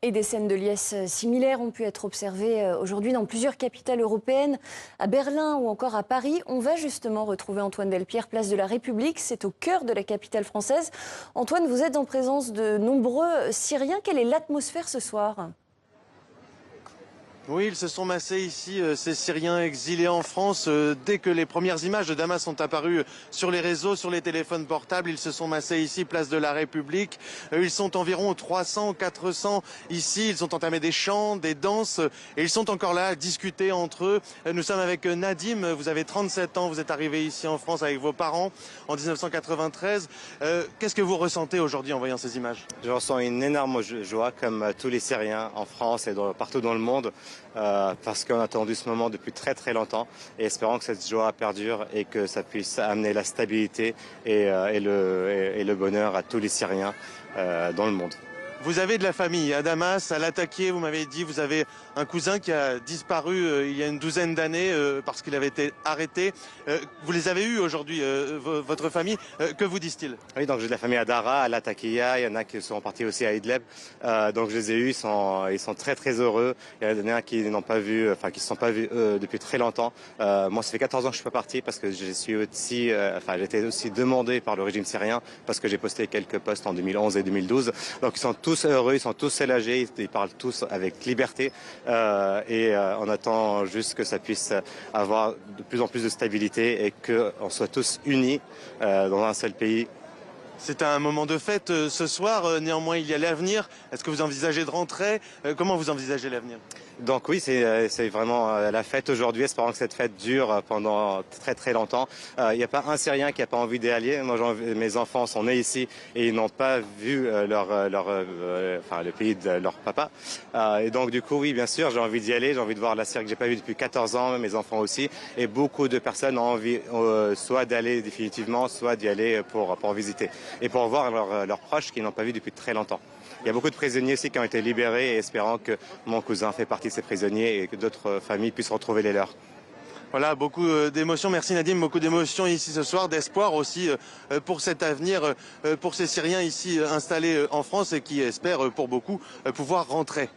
Et des scènes de liesse similaires ont pu être observées aujourd'hui dans plusieurs capitales européennes, à Berlin ou encore à Paris. On va justement retrouver Antoine Delpierre, place de la République. C'est au cœur de la capitale française. Antoine, vous êtes en présence de nombreux Syriens. Quelle est l'atmosphère ce soir ? Oui, ils se sont massés ici, ces Syriens exilés en France. Dès que les premières images de Damas sont apparues sur les réseaux, sur les téléphones portables, ils se sont massés ici, place de la République. Ils sont environ 300, 400 ici. Ils ont entamé des chants, des danses et ils sont encore là à discuter entre eux. Nous sommes avec Nadim, vous avez 37 ans, vous êtes arrivé ici en France avec vos parents en 1993. Qu'est-ce que vous ressentez aujourd'hui en voyant ces images? Je ressens une énorme joie, comme tous les Syriens en France et partout dans le monde, parce qu'on a attendu ce moment depuis très très longtemps, et espérons que cette joie perdure et que ça puisse amener la stabilité et le bonheur à tous les Syriens dans le monde. Vous avez de la famille à Damas, à Latakia, vous m'avez dit, vous avez un cousin qui a disparu il y a une douzaine d'années parce qu'il avait été arrêté. Vous les avez eus aujourd'hui, votre famille. Que vous disent-ils? Oui, donc j'ai de la famille à Dara, à Latakia, il y en a qui sont partis aussi à Idlib. Donc je les ai eus, ils sont très très heureux. Il y en a qui n'ont pas vu, enfin qui ne se sont pas vus depuis très longtemps. Moi, ça fait 14 ans que je suis pas parti parce que j'ai été aussi demandé par le régime syrien parce que j'ai posté quelques posts en 2011 et 2012. Donc ils sont tous heureux, ils sont tous soulagés, ils parlent tous avec liberté on attend juste que ça puisse avoir de plus en plus de stabilité et qu'on soit tous unis dans un seul pays. C'est un moment de fête ce soir, néanmoins il y a l'avenir. Est-ce que vous envisagez de rentrer? Comment vous envisagez l'avenir? Donc oui, c'est vraiment la fête aujourd'hui, espérant que cette fête dure pendant très très longtemps. Il n'y a pas un Syrien qui n'a pas envie d'y aller. Moi, mes enfants sont nés ici et ils n'ont pas vu le pays de leur papa. Et donc du coup, oui, bien sûr, j'ai envie d'y aller. J'ai envie de voir la Syrie que j'ai pas vue depuis 14 ans, mes enfants aussi. Et beaucoup de personnes ont envie soit d'aller définitivement, soit d'y aller pour visiter et pour voir leurs proches qu'ils n'ont pas vu depuis très longtemps. Il y a beaucoup de prisonniers aussi qui ont été libérés et espérant que mon cousin fait partie de ces prisonniers et que d'autres familles puissent retrouver les leurs. Voilà, beaucoup d'émotions. Merci Nadim, beaucoup d'émotions ici ce soir, d'espoir aussi pour cet avenir, pour ces Syriens ici installés en France et qui espèrent pour beaucoup pouvoir rentrer.